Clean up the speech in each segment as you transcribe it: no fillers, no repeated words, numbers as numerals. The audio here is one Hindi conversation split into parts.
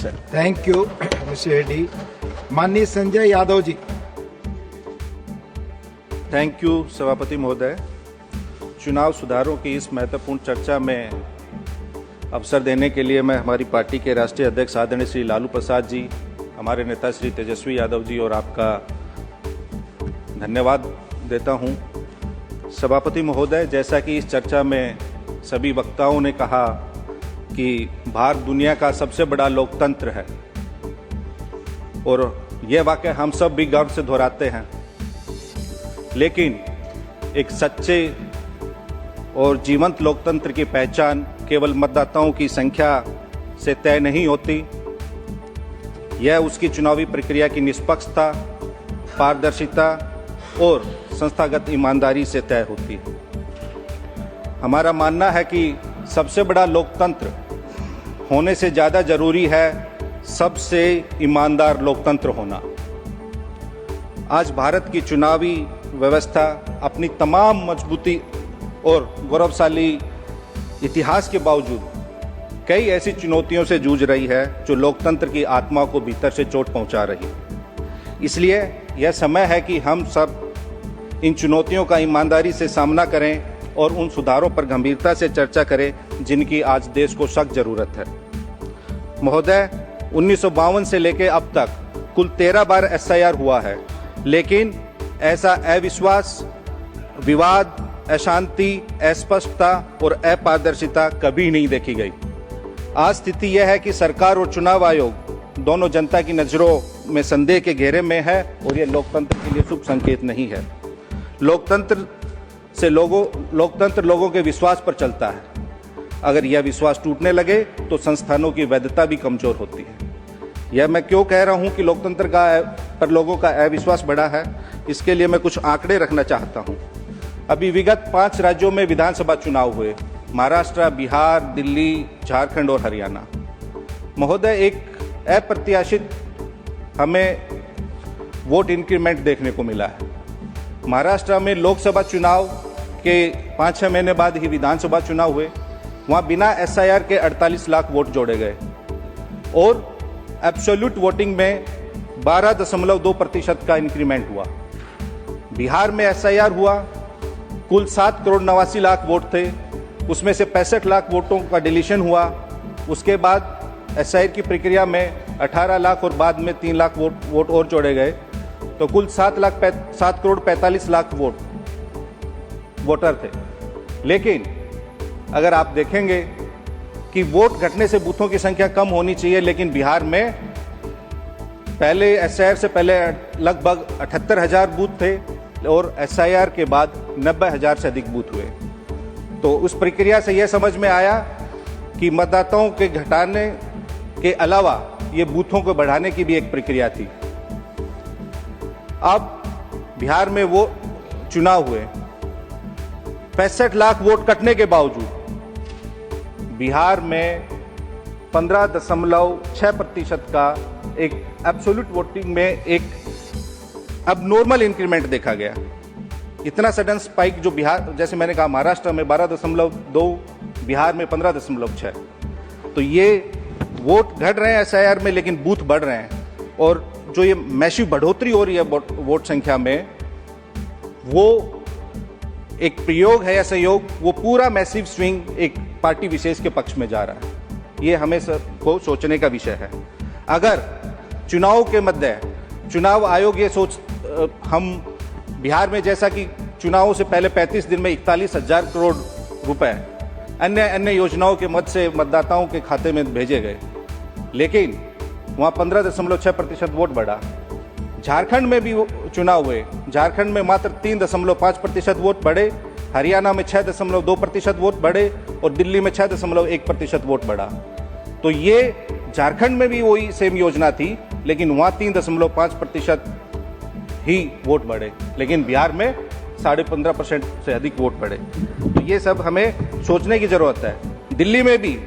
Sir. Thank you mister Reddy. माननीय संजय यादव जी। थैंक यू सभापति महोदय। चुनाव सुधारों की इस महत्वपूर्ण चर्चा में अवसर देने के लिए मैं हमारी पार्टी के राष्ट्रीय अध्यक्ष आदरणीय श्री लालू प्रसाद जी, हमारे नेता श्री तेजस्वी यादव जी और आपका धन्यवाद देता हूं। सभापति महोदय, जैसा कि इस चर्चा में सभी वक्ताओं ने कहा कि भारत दुनिया का सबसे बड़ा लोकतंत्र है और यह वाकई हम सब भी गर्व से दोहराते हैं, लेकिन एक सच्चे और जीवंत लोकतंत्र की पहचान केवल मतदाताओं की संख्या से तय नहीं होती। यह उसकी चुनावी प्रक्रिया की निष्पक्षता, पारदर्शिता और संस्थागत ईमानदारी से तय होती है। हमारा मानना है कि सबसे बड़ा लोकतंत्र होने से ज़्यादा जरूरी है सबसे ईमानदार लोकतंत्र होना। आज भारत की चुनावी व्यवस्था अपनी तमाम मजबूती और गौरवशाली इतिहास के बावजूद कई ऐसी चुनौतियों से जूझ रही है जो लोकतंत्र की आत्मा को भीतर से चोट पहुंचा रही है। इसलिए यह समय है कि हम सब इन चुनौतियों का ईमानदारी से सामना करें और उन सुधारों पर गंभीरता से चर्चा करें जिनकी आज देश को सख्त जरूरत है। महोदय, 1952 से लेकर अब तक कुल 13 बार SIR हुआ है, लेकिन ऐसा अविश्वास, विवाद, अशांति, अस्पष्टता और अपारदर्शिता कभी नहीं देखी गई। आज स्थिति यह है कि सरकार और चुनाव आयोग दोनों जनता की नजरों में संदेह के घेरे में है और यह लोकतंत्र के लिए शुभ संकेत नहीं है। लोकतंत्र लोगों के विश्वास पर चलता है। अगर यह विश्वास टूटने लगे तो संस्थानों की वैधता भी कमजोर होती है। यह मैं क्यों कह रहा हूं कि लोकतंत्र पर लोगों का अविश्वास बढ़ा है, इसके लिए मैं कुछ आंकड़े रखना चाहता हूं। अभी विगत 5 राज्यों में विधानसभा चुनाव हुए, महाराष्ट्र, बिहार, दिल्ली, झारखंड और हरियाणा। महोदय, एक अप्रत्याशित हमें वोट इंक्रीमेंट देखने को मिला है। महाराष्ट्र में लोकसभा चुनाव के 5-6 महीने बाद ही विधानसभा चुनाव हुए। वहां बिना SIR के 48 लाख वोट जोड़े गए और एब्सोल्यूट वोटिंग में 12.2% का इंक्रीमेंट हुआ। बिहार में SIR हुआ, कुल 7 करोड़ 89 लाख वोट थे, उसमें से 65 लाख वोटों का डिलीशन हुआ। उसके बाद SIR की प्रक्रिया में 18 लाख और बाद में 3 लाख वोट और जोड़े गए, तो कुल 7 करोड़ 45 लाख वोटर थे। लेकिन अगर आप देखेंगे कि वोट घटने से बूथों की संख्या कम होनी चाहिए, लेकिन बिहार में पहले SIR से पहले लगभग 78,000 बूथ थे और SIR के बाद 90,000 से अधिक बूथ हुए। तो उस प्रक्रिया से यह समझ में आया कि मतदाताओं के घटाने के अलावा ये बूथों को बढ़ाने की भी एक प्रक्रिया थी। अब बिहार में वो चुनाव हुए, 65 लाख वोट कटने के बावजूद बिहार में 15.6% का एक एब्सोल्यूट वोटिंग में एक अब नॉर्मल इंक्रीमेंट देखा गया। इतना सडन स्पाइक जो बिहार, जैसे मैंने कहा, महाराष्ट्र में 12.2, बिहार में 15.6। तो ये वोट घट रहे हैं SIR में, लेकिन बूथ बढ़ रहे हैं। और जो ये मैसिव बढ़ोतरी हो रही है वोट संख्या में, वो एक प्रयोग है या सहयोग, वो पूरा मैसिव स्विंग एक पार्टी विशेष के पक्ष में जा रहा है। ये हमें सबको सोचने का विषय है। अगर चुनाव के मध्य चुनाव आयोग ये हम बिहार में, जैसा कि चुनावों से पहले 35 दिन में 41,000 करोड़ रुपए अन्य योजनाओं के मद से मतदाताओं के खाते में भेजे गए, लेकिन वहां 15.6% वोट बढ़ा। झारखंड में भी चुनाव हुए, झारखंड में मात्र 3.5% वोट बढ़े, हरियाणा में 6.2% वोट बढ़े और दिल्ली में 6.1% वोट बढ़ा। तो ये झारखंड में भी वही सेम योजना थी, लेकिन वहां 3.5% ही वोट बढ़े, लेकिन बिहार में 15.5% से अधिक वोट बढ़े। तो ये सब हमें सोचने की जरूरत है। दिल्ली में भी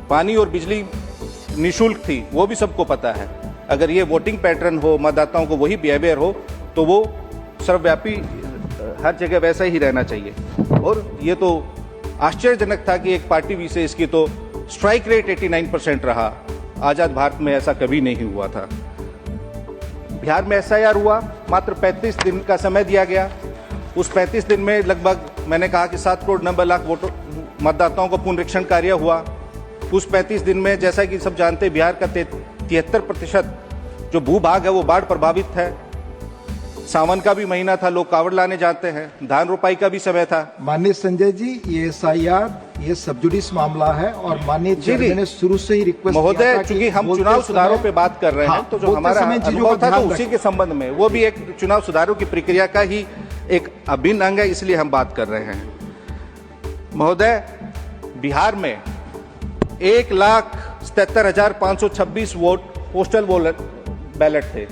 पानी और बिजली निःशुल्क थी, वो भी सबको पता है। अगर ये वोटिंग पैटर्न हो, मतदाताओं को वही बिहेवियर हो, तो वो सर्वव्यापी हर जगह वैसा ही रहना चाहिए। और ये तो आश्चर्यजनक था कि एक पार्टी विशेष की तो स्ट्राइक रेट 89% रहा आज़ाद भारत में ऐसा कभी नहीं हुआ था। बिहार में एसआईआर हुआ, मात्र 35 दिन का समय दिया गया। उस 35 दिन में लगभग मैंने कहा कि 7 करोड़ 90 लाख वोटर मतदाताओं को पुनरीक्षण कार्य हुआ। उस 35 दिन में जैसा कि सब जानते हैं, बिहार का 73% जो भूभाग है वो बाढ़ प्रभावित है। सावन का भी महीना था, लोग कावड़ लाने जाते हैं, धान रोपाई का भी समय था। माननीय संजय जी, ये एसआईआर ये सब जुडिस मामला है और माननीय चेयरमैन ने शुरू से ही रिक्वेस्ट महोदय, चूंकि हम चुनाव सुधारों पे बात कर रहे हैं, तो जो हमारा अनुभव था तो उसी के संबंध में, वो भी एक चुनाव सुधारों की प्रक्रिया का ही एक अभिन्न अंग है, इसलिए हम बात कर रहे हैं। महोदय, बिहार में 1,77,526 वोट पोस्टल बैलेट थे।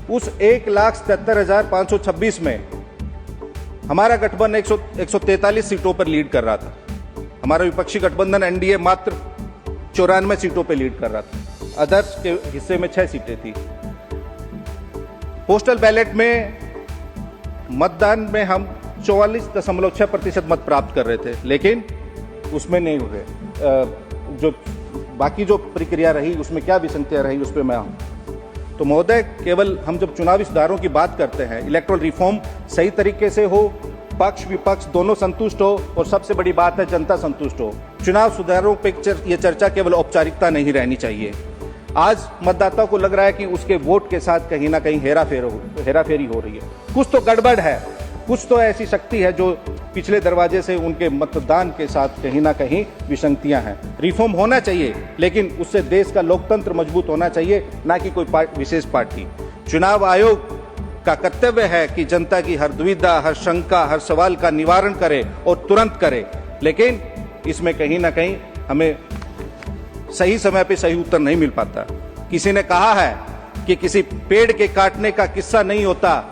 उस 1,77,526 में हमारा गठबंधन 143 सीटों पर लीड कर रहा था। हमारा विपक्षी गठबंधन एनडीए मात्र 94 सीटों पर लीड कर रहा था। अदर्स के हिस्से में 6 सीटें थी। पोस्टल बैलेट में मतदान में हम 44.6% मत प्राप्त कर रहे थे, लेकिन उसमें नहीं हुए। जो बाकी जो प्रक्रिया रही उसमें क्या विसंगतियां रही उस पर मैं हूं। तो महोदय, केवल हम जब चुनावी सुधारों की बात करते हैं, इलेक्टोरल रिफॉर्म सही तरीके से हो, पक्ष विपक्ष दोनों संतुष्ट हो, और सबसे बड़ी बात है जनता संतुष्ट हो। चुनाव सुधारों पे ये चर्चा केवल औपचारिकता नहीं रहनी चाहिए। आज मतदाता को लग रहा है कि उसके वोट के साथ कहीं ना कहीं हेराफेरी हो रही है। कुछ तो गड़बड़ है, कुछ तो ऐसी शक्ति है जो पिछले दरवाजे से उनके मतदान के साथ कहीं ना कहीं विसंगतियां हैं। रिफॉर्म होना चाहिए, लेकिन उससे देश का लोकतंत्र मजबूत होना चाहिए, ना कि कोई विशेष पार्टी। चुनाव आयोग का कर्तव्य है कि जनता की हर दुविधा, हर शंका, हर सवाल का निवारण करे और तुरंत करे, लेकिन इसमें कहीं ना कहीं हमें सही समय पे सही उत्तर नहीं मिल पाता। किसी ने कहा है कि किसी पेड़ के काटने का किस्सा नहीं होता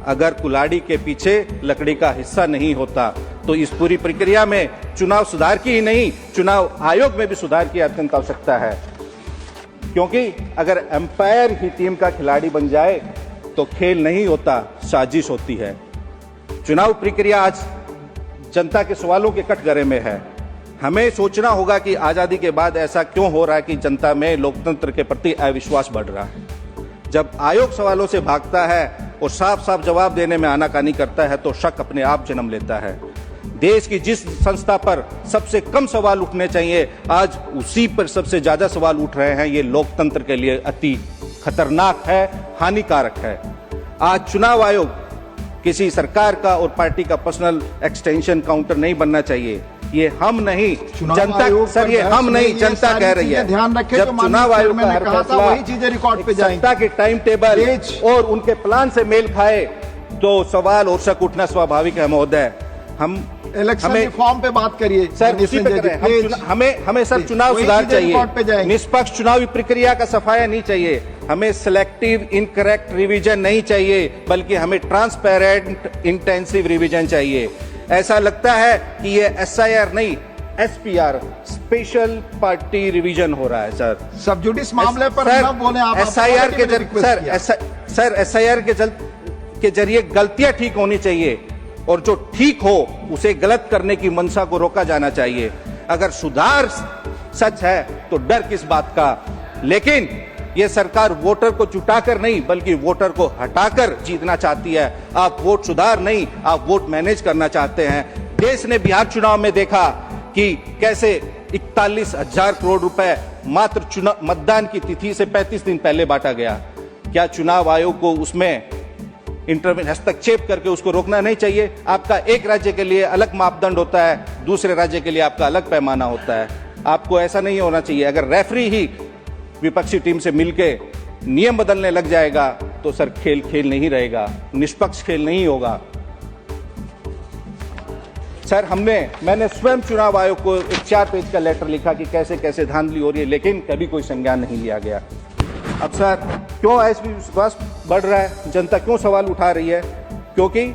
अगर कुल्हाड़ी के पीछे लकड़ी का हिस्सा नहीं होता। तो इस पूरी प्रक्रिया में चुनाव सुधार की ही नहीं, चुनाव आयोग में भी सुधार की अत्यंत आवश्यकता है, क्योंकि अगर एम्पायर ही टीम का खिलाड़ी बन जाए तो खेल नहीं होता, साजिश होती है। चुनाव प्रक्रिया आज जनता के सवालों के कटघरे में है। हमें सोचना होगा कि आजादी के बाद ऐसा क्यों हो रहा है कि जनता में लोकतंत्र के प्रति अविश्वास बढ़ रहा है। जब आयोग सवालों से भागता है और साफ साफ जवाब देने में आनाकानी करता है तो शक अपने आप जन्म लेता है। देश की जिस संस्था पर सबसे कम सवाल उठने चाहिए, आज उसी पर सबसे ज्यादा सवाल उठ रहे हैं। ये लोकतंत्र के लिए अति खतरनाक है, हानिकारक है। आज चुनाव आयोग किसी सरकार का और पार्टी का पर्सनल एक्सटेंशन काउंटर नहीं बनना चाहिए। ये हम नहीं, जनता, सर ये हम नहीं, जनता कह रही है। ध्यान रखें, जब चुनाव आयोग का हर फैसला वही चीजें रिकॉर्ड पे जाएंगी, जनता के टाइम टेबल और उनके प्लान से मेल खाए तो सवाल और शक उठना स्वाभाविक है। महोदय, हम इलेक्शन रिफॉर्म पे बात करिए सर, उसी पे कर रहे हैं। हमें सर चुनाव सुधार चाहिए, निष्पक्ष चुनावी प्रक्रिया का सफाया नहीं चाहिए, हमें सिलेक्टिव इनकरेक्ट रिवीजन नहीं चाहिए, बल्कि हमें ट्रांसपेरेंट इंटेंसिव रिवीजन चाहिए। ऐसा लगता है कि ये एसआईआर नहीं, एसपीआर स्पेशल पार्टी रिवीजन हो रहा है सर। सब जुडिस मामले पर न बोले आप। एसआईआर के सर एसआईआर के जरिए गलतियां ठीक होनी चाहिए, और जो ठीक हो उसे गलत करने की मंशा को रोका जाना चाहिए। अगर सुधार सच है तो डर किस बात का। लेकिन यह सरकार वोटर को जुटाकर नहीं बल्कि वोटर को हटाकर जीतना चाहती है। आप वोट सुधार नहीं, आप वोट मैनेज करना चाहते हैं। देश ने बिहार चुनाव में देखा कि कैसे 41,000 करोड़ रुपए मात्र मतदान की तिथि से 35 दिन पहले बांटा गया। क्या चुनाव आयोग को उसमें हस्तक्षेप करके उसको रोकना नहीं चाहिए? आपका एक राज्य के लिए अलग मापदंड होता है, दूसरे राज्य के लिए आपका अलग पैमाना होता है। आपको ऐसा नहीं होना चाहिए। अगर रेफरी ही विपक्षी टीम से मिलके नियम बदलने लग जाएगा तो सर खेल नहीं रहेगा, निष्पक्ष खेल नहीं होगा। सर मैंने स्वयं चुनाव आयोग को एक 4 पेज का लेटर लिखा कि कैसे कैसे धांधली हो रही है, लेकिन कभी कोई संज्ञान नहीं लिया गया। अब सर क्यों ऐसा विश्वास बढ़ रहा है, जनता क्यों सवाल उठा रही है? क्योंकि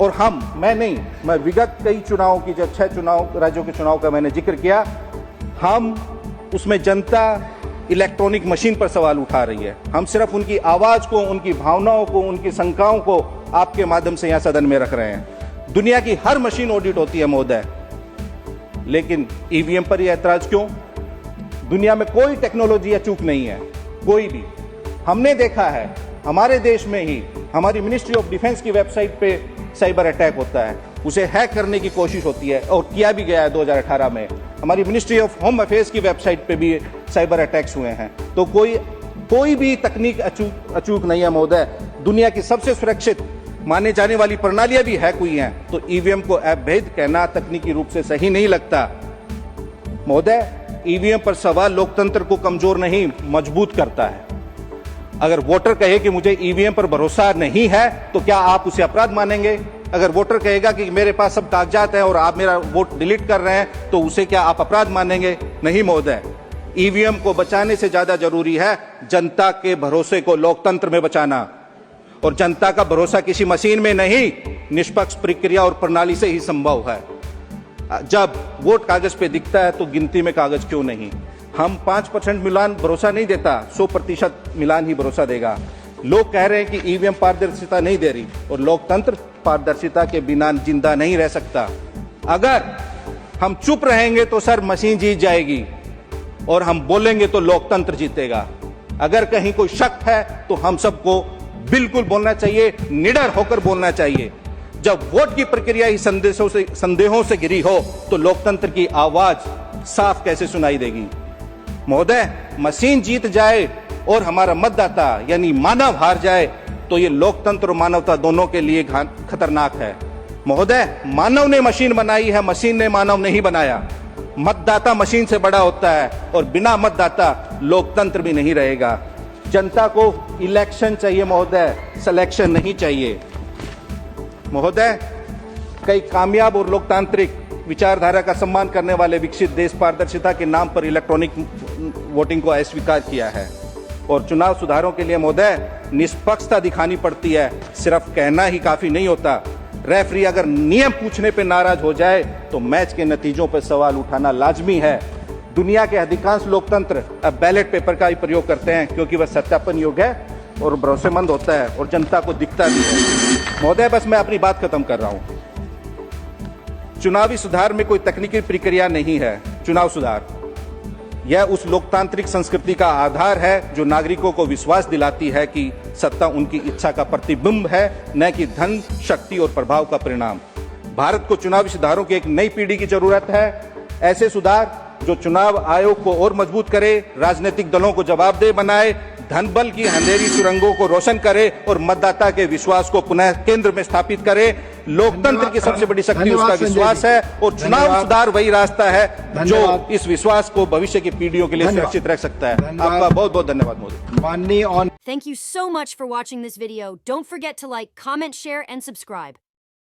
और मैं विगत कई चुनावों की, जब 6 राज्यों के चुनाव का मैंने जिक्र किया, हम उसमें जनता इलेक्ट्रॉनिक मशीन पर सवाल उठा रही है। हम सिर्फ उनकी आवाज को, उनकी भावनाओं को, उनकी शंकाओं को आपके माध्यम से यहां सदन में रख रहे हैं। दुनिया की हर मशीन ऑडिट होती है महोदय, लेकिन ईवीएम पर यह ऐतराज क्यों? दुनिया में कोई टेक्नोलॉजी या चूक नहीं है, कोई भी। हमने देखा है हमारे देश में ही हमारी मिनिस्ट्री ऑफ डिफेंस की वेबसाइट पे साइबर अटैक होता है, उसे हैक करने की कोशिश होती है और किया भी गया है 2018 में। हमारी मिनिस्ट्री ऑफ होम अफेयर्स की वेबसाइट पे भी साइबर अटैक्स हुए हैं। तो कोई भी तकनीक अचूक नहीं है महोदय। दुनिया की सबसे सुरक्षित माने जाने वाली प्रणालियां भी हैक हुई हैं, तो ईवीएम को अवैध कहना तकनीकी रूप से सही नहीं लगता महोदय। ईवीएम पर सवाल लोकतंत्र को कमजोर नहीं मजबूत करता है। अगर वोटर कहे कि मुझे ईवीएम पर भरोसा नहीं है तो क्या आप उसे अपराध मानेंगे? अगर वोटर कहेगा कि मेरे पास सब कागजात हैं और आप मेरा वोट डिलीट कर रहे हैं तो उसे क्या आप अपराध मानेंगे? नहीं महोदय। ईवीएम को बचाने से ज्यादा जरूरी है जनता के भरोसे को लोकतंत्र में बचाना, और जनता का भरोसा किसी मशीन में नहीं, निष्पक्ष प्रक्रिया और प्रणाली से ही संभव है। जब वोट कागज पे दिखता है तो गिनती में कागज क्यों नहीं? हम 5% मिलान भरोसा नहीं देता, 100% मिलान ही भरोसा देगा। लोग कह रहे हैं कि ईवीएम पारदर्शिता नहीं दे रही, और लोकतंत्र पारदर्शिता के बिना जिंदा नहीं रह सकता। अगर हम चुप रहेंगे तो सर मशीन जीत जाएगी, और हम बोलेंगे तो लोकतंत्र जीतेगा। अगर कहीं कोई शक है तो हम सबको बिल्कुल बोलना चाहिए, निडर होकर बोलना चाहिए। जब वोट की प्रक्रिया ही संदेहों से घिरी हो तो लोकतंत्र की आवाज साफ कैसे सुनाई देगी? महोदय, मशीन जीत जाए और हमारा मतदाता यानी मानव हार जाए तो ये लोकतंत्र और मानवता दोनों के लिए खतरनाक है। महोदय, मानव ने मशीन बनाई है, मशीन ने मानव नहीं बनाया। मतदाता मशीन से बड़ा होता है, और बिना मतदाता लोकतंत्र भी नहीं रहेगा। जनता को इलेक्शन चाहिए महोदय, सिलेक्शन नहीं चाहिए। महोदय, कई कामयाब और लोकतांत्रिक विचारधारा का सम्मान करने वाले विकसित देश पारदर्शिता के नाम पर इलेक्ट्रॉनिक वोटिंग को अस्वीकार किया है, और चुनाव सुधारों के लिए महोदय निष्पक्षता दिखानी पड़ती है, सिर्फ कहना ही काफी नहीं होता। रेफरी अगर नियम पूछने पे नाराज हो जाए तो मैच के नतीजों पर सवाल उठाना लाजमी है। दुनिया के अधिकांश लोकतंत्र अब बैलेट पेपर का ही प्रयोग करते हैं, क्योंकि वह सत्यापन योग्य है और भरोसेमंद होता है और जनता को दिखता भी है। महोदय, बस मैं अपनी बात खत्म कर रहा हूं। चुनावी सुधार में कोई तकनीकी प्रक्रिया नहीं है। चुनाव सुधार यह उस लोकतांत्रिक संस्कृति का आधार है जो नागरिकों को विश्वास दिलाती है कि सत्ता उनकी इच्छा का प्रतिबिंब है, न कि धन, शक्ति और प्रभाव का परिणाम। भारत को चुनावी सुधारों की एक नई पीढ़ी की जरूरत है। ऐसे सुधार जो चुनाव आयोग को और मजबूत करे, राजनीतिक दलों को जवाबदेह बनाए, धन बल की अंधेरी सुरंगों को रोशन करे और मतदाता के विश्वास को पुनः केंद्र में स्थापित करे। लोकतंत्र की सबसे बड़ी शक्ति उसका विश्वास है, और चुनाव सुधार वही रास्ता है जो इस विश्वास को भविष्य की पीढ़ियों के लिए सुरक्षित रख सकता है। आपका बहुत बहुत धन्यवाद Modi. Thank you so much for watching this video. Don't forget to like, comment, share, and subscribe.